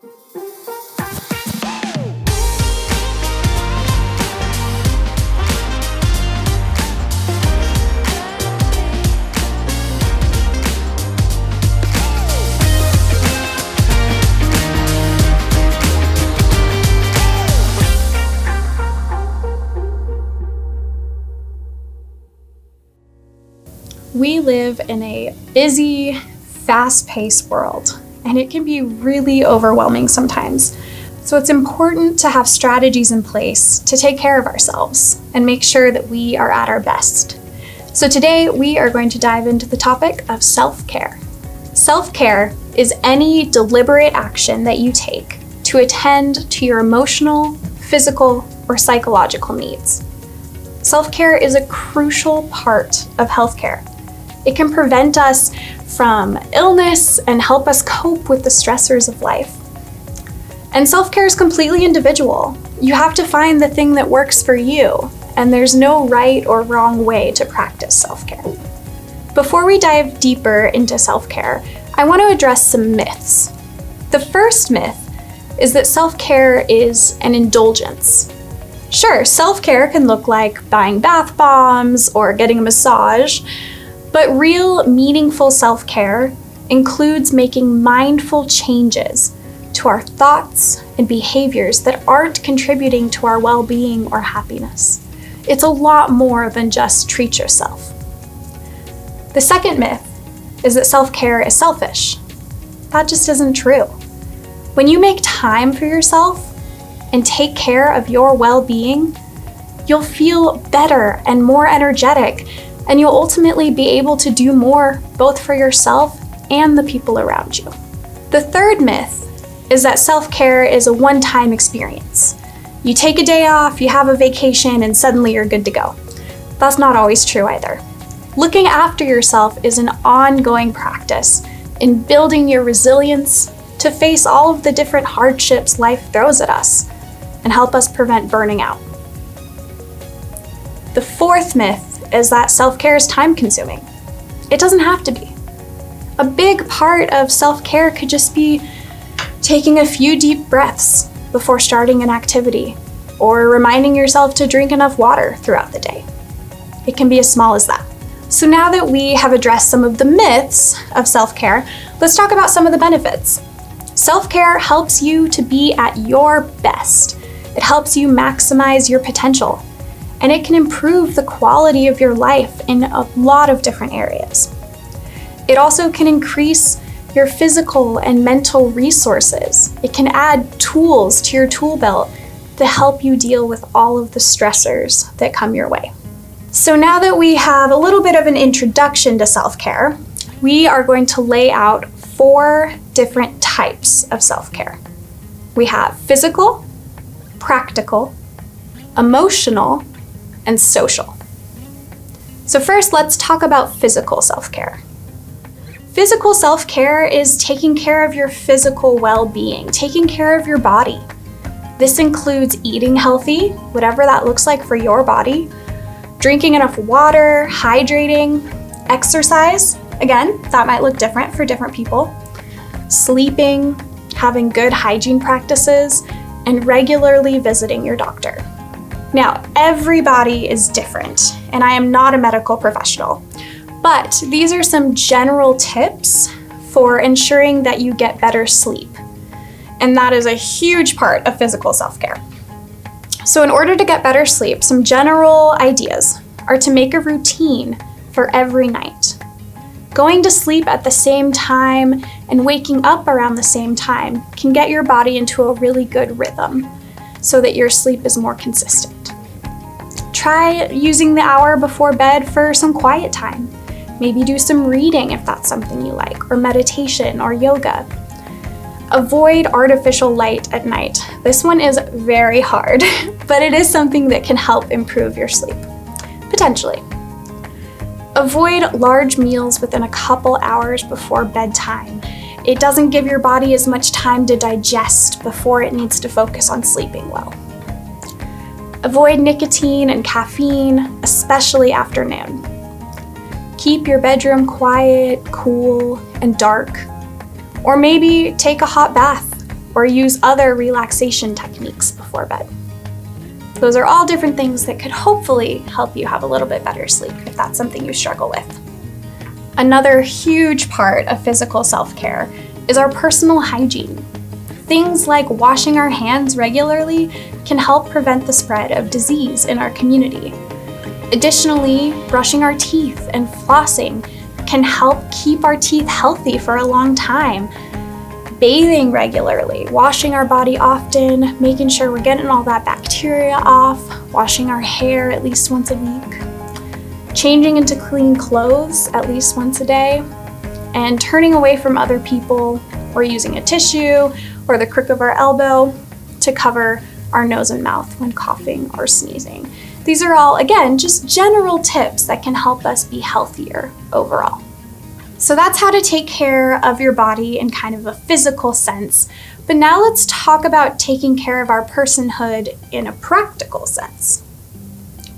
We live in a busy, fast-paced world, and it can be really overwhelming sometimes. So it's important to have strategies in place to take care of ourselves and make sure that we are at our best. So today we are going to dive into the topic of self-care. Self-care is any deliberate action that you take to attend to your emotional, physical, or psychological needs. Self-care is a crucial part of healthcare. It can prevent us from illness and help us cope with the stressors of life. And self-care is completely individual. You have to find the thing that works for you, and there's no right or wrong way to practice self-care. Before we dive deeper into self-care, I want to address some myths. The first myth is that self-care is an indulgence. Sure, self-care can look like buying bath bombs or getting a massage, but real, meaningful self-care includes making mindful changes to our thoughts and behaviors that aren't contributing to our well-being or happiness. It's a lot more than just treat yourself. The second myth is that self-care is selfish. That just isn't true. When you make time for yourself and take care of your well-being, you'll feel better and more energetic, and you'll ultimately be able to do more both for yourself and the people around you. The third myth is that self-care is a one-time experience. You take a day off, you have a vacation, and suddenly you're good to go. That's not always true either. Looking after yourself is an ongoing practice in building your resilience to face all of the different hardships life throws at us and help us prevent burning out. The fourth myth is that self-care is time-consuming. It doesn't have to be. A big part of self-care could just be taking a few deep breaths before starting an activity, or reminding yourself to drink enough water throughout the day. It can be as small as that. So now that we have addressed some of the myths of self-care, let's talk about some of the benefits. Self-care helps you to be at your best. It helps you maximize your potential, and it can improve the quality of your life in a lot of different areas. It also can increase your physical and mental resources. It can add tools to your tool belt to help you deal with all of the stressors that come your way. So now that we have a little bit of an introduction to self-care, we are going to lay out 4 different types of self-care. We have physical, practical, emotional, and social. So first, let's talk about physical self-care. Physical self-care is taking care of your physical well-being, taking care of your body. This includes eating healthy, whatever that looks like for your body, drinking enough water, hydrating, exercise, again, that might look different for different people, sleeping, having good hygiene practices, and regularly visiting your doctor. Now, everybody is different, and I am not a medical professional, but these are some general tips for ensuring that you get better sleep. And that is a huge part of physical self-care. So in order to get better sleep, some general ideas are to make a routine for every night. Going to sleep at the same time and waking up around the same time can get your body into a really good rhythm so that your sleep is more consistent. Try using the hour before bed for some quiet time. Maybe do some reading if that's something you like, or meditation or yoga. Avoid artificial light at night. This one is very hard, but it is something that can help improve your sleep, potentially. Avoid large meals within a couple hours before bedtime. It doesn't give your body as much time to digest before it needs to focus on sleeping well. Avoid nicotine and caffeine, especially after noon. Keep your bedroom quiet, cool, and dark. Or maybe take a hot bath or use other relaxation techniques before bed. Those are all different things that could hopefully help you have a little bit better sleep if that's something you struggle with. Another huge part of physical self-care is our personal hygiene. Things like washing our hands regularly can help prevent the spread of disease in our community. Additionally, brushing our teeth and flossing can help keep our teeth healthy for a long time. Bathing regularly, washing our body often, making sure we're getting all that bacteria off, washing our hair at least once a week, changing into clean clothes at least once a day, and turning away from other people or using a tissue or the crook of our elbow to cover our nose and mouth when coughing or sneezing. These are all, again, just general tips that can help us be healthier overall. So that's how to take care of your body in kind of a physical sense. But now let's talk about taking care of our personhood in a practical sense.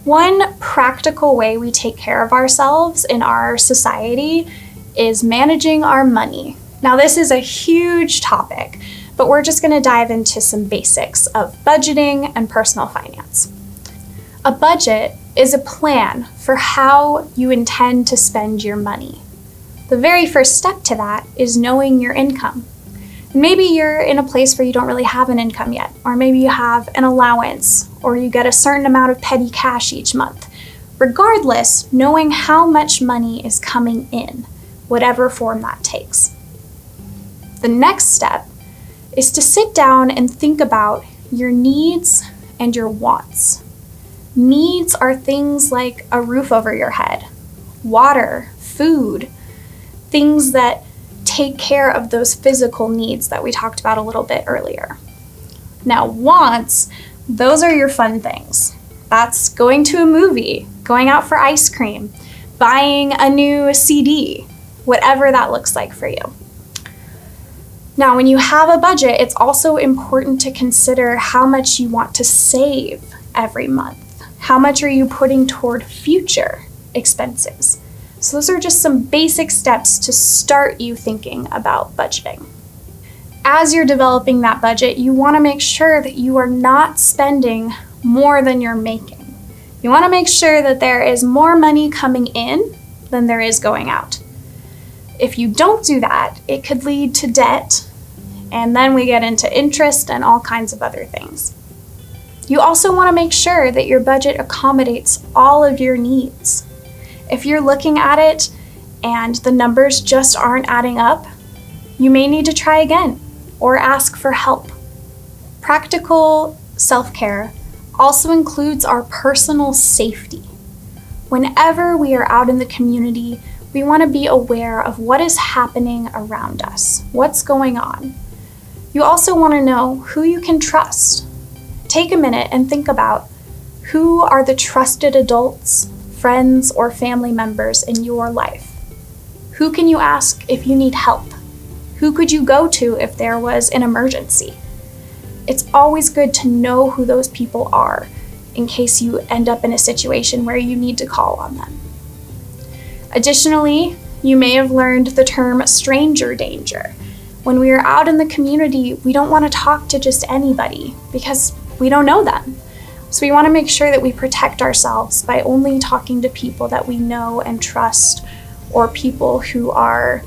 One practical way we take care of ourselves in our society is managing our money. Now, this is a huge topic, but we're just going to dive into some basics of budgeting and personal finance. A budget is a plan for how you intend to spend your money. The very first step to that is knowing your income. Maybe you're in a place where you don't really have an income yet, or maybe you have an allowance, or you get a certain amount of petty cash each month. Regardless, knowing how much money is coming in, whatever form that takes. The next step is to sit down and think about your needs and your wants. Needs are things like a roof over your head, water, food, things that take care of those physical needs that we talked about a little bit earlier. Now, wants, those are your fun things. That's going to a movie, going out for ice cream, buying a new CD, whatever that looks like for you. Now, when you have a budget, it's also important to consider how much you want to save every month. How much are you putting toward future expenses? So those are just some basic steps to start you thinking about budgeting. As you're developing that budget, you want to make sure that you are not spending more than you're making. You want to make sure that there is more money coming in than there is going out. If you don't do that, it could lead to debt, and then we get into interest and all kinds of other things. You also want to make sure that your budget accommodates all of your needs. If you're looking at it and the numbers just aren't adding up, you may need to try again or ask for help. Practical self-care also includes our personal safety. Whenever we are out in the community, we want to be aware of what is happening around us, what's going on. You also want to know who you can trust. Take a minute and think about who are the trusted adults, friends, or family members in your life. Who can you ask if you need help? Who could you go to if there was an emergency? It's always good to know who those people are in case you end up in a situation where you need to call on them. Additionally, you may have learned the term stranger danger. When we are out in the community, we don't want to talk to just anybody because we don't know them. So we want to make sure that we protect ourselves by only talking to people that we know and trust, or people who are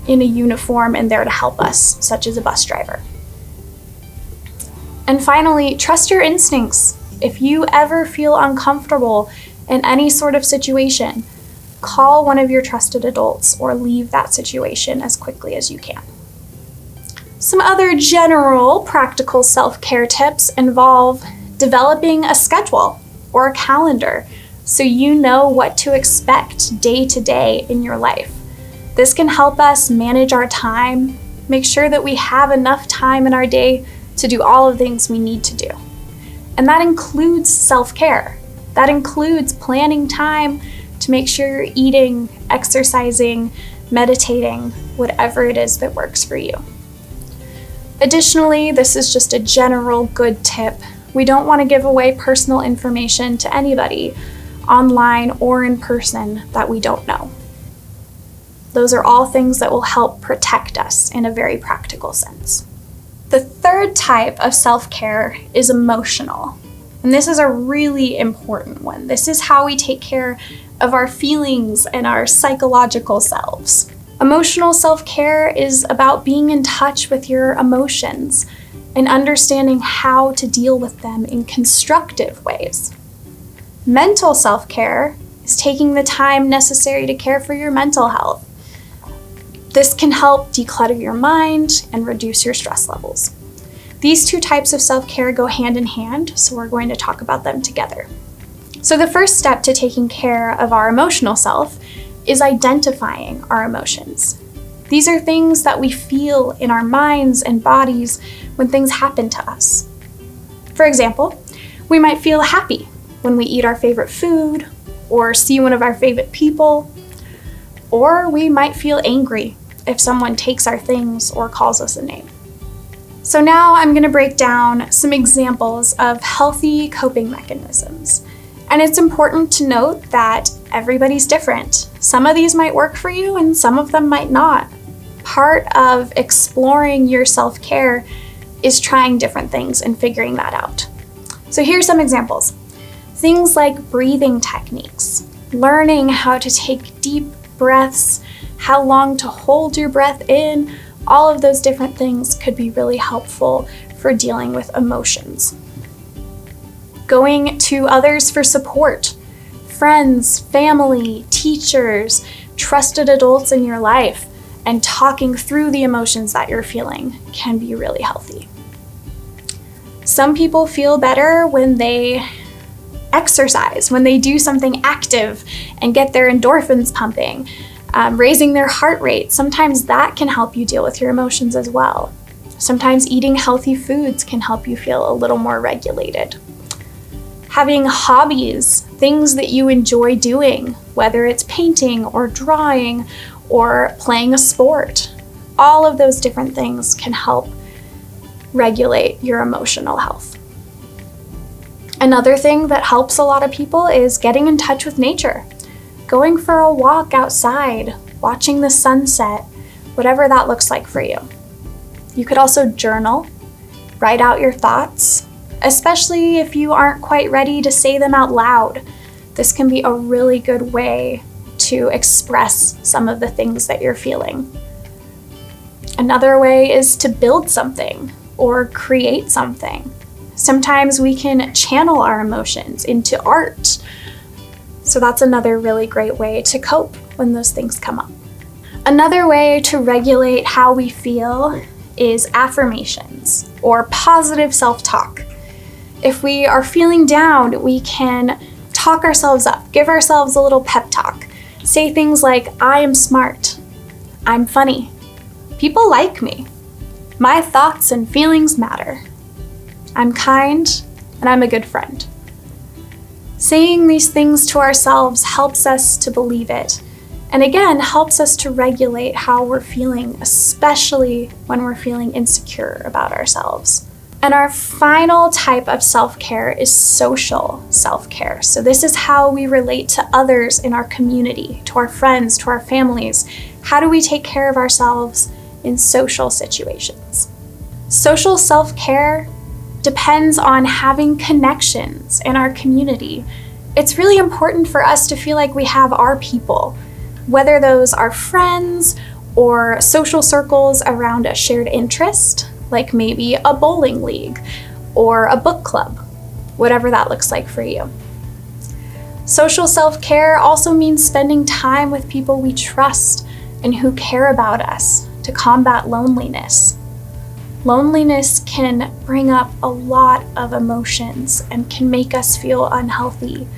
in a uniform and there to help us, such as a bus driver. And finally, trust your instincts. If you ever feel uncomfortable in any sort of situation, call one of your trusted adults or leave that situation as quickly as you can. Some other general practical self-care tips involve developing a schedule or a calendar so you know what to expect day to day in your life. This can help us manage our time, make sure that we have enough time in our day to do all of the things we need to do. And that includes self-care. That includes planning time to make sure you're eating, exercising, meditating, whatever it is that works for you. Additionally, this is just a general good tip. We don't want to give away personal information to anybody, online or in person, that we don't know. Those are all things that will help protect us in a very practical sense. The third type of self-care is emotional. And this is a really important one. This is how we take care of our feelings and our psychological selves. Emotional self-care is about being in touch with your emotions and understanding how to deal with them in constructive ways. Mental self-care is taking the time necessary to care for your mental health. This can help declutter your mind and reduce your stress levels. These two types of self-care go hand in hand, so we're going to talk about them together. So the first step to taking care of our emotional self is identifying our emotions. These are things that we feel in our minds and bodies when things happen to us. For example, we might feel happy when we eat our favorite food or see one of our favorite people, or we might feel angry if someone takes our things or calls us a name. So now I'm going to break down some examples of healthy coping mechanisms. And it's important to note that everybody's different. Some of these might work for you and some of them might not. Part of exploring your self-care is trying different things and figuring that out. So here's some examples. Things like breathing techniques, learning how to take deep breaths, how long to hold your breath in, all of those different things could be really helpful for dealing with emotions. Going to others for support, friends, family, teachers, trusted adults in your life, and talking through the emotions that you're feeling can be really healthy. Some people feel better when they exercise, when they do something active and get their endorphins pumping, raising their heart rate. Sometimes that can help you deal with your emotions as well. Sometimes eating healthy foods can help you feel a little more regulated. Having hobbies, things that you enjoy doing, whether it's painting or drawing or playing a sport, all of those different things can help regulate your emotional health. Another thing that helps a lot of people is getting in touch with nature. Going for a walk outside, watching the sunset, whatever that looks like for you. You could also journal, write out your thoughts, especially if you aren't quite ready to say them out loud. This can be a really good way to express some of the things that you're feeling. Another way is to build something or create something. Sometimes we can channel our emotions into art. So that's another really great way to cope when those things come up. Another way to regulate how we feel is affirmations or positive self-talk. If we are feeling down, we can talk ourselves up, give ourselves a little pep talk. Say things like, I am smart, I'm funny, people like me, my thoughts and feelings matter, I'm kind, and I'm a good friend. Saying these things to ourselves helps us to believe it, and again, helps us to regulate how we're feeling, especially when we're feeling insecure about ourselves. And our final type of self-care is social self-care. So this is how we relate to others in our community, to our friends, to our families. How do we take care of ourselves in social situations? Social self-care depends on having connections in our community. It's really important for us to feel like we have our people, whether those are friends or social circles around a shared interest, like maybe a bowling league or a book club, whatever that looks like for you. Social self-care also means spending time with people we trust and who care about us to combat loneliness. Loneliness can bring up a lot of emotions and can make us feel unhealthy.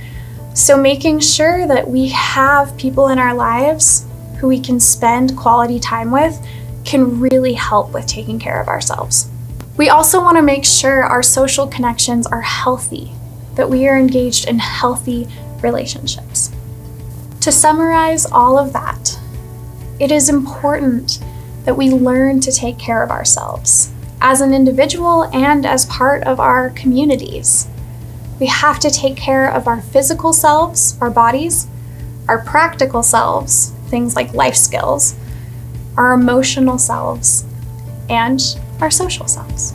So making sure that we have people in our lives who we can spend quality time with can really help with taking care of ourselves. We also want to make sure our social connections are healthy, that we are engaged in healthy relationships. To summarize all of that, it is important that we learn to take care of ourselves as an individual and as part of our communities. We have to take care of our physical selves, our bodies, our practical selves, things like life skills, our emotional selves, and our social selves.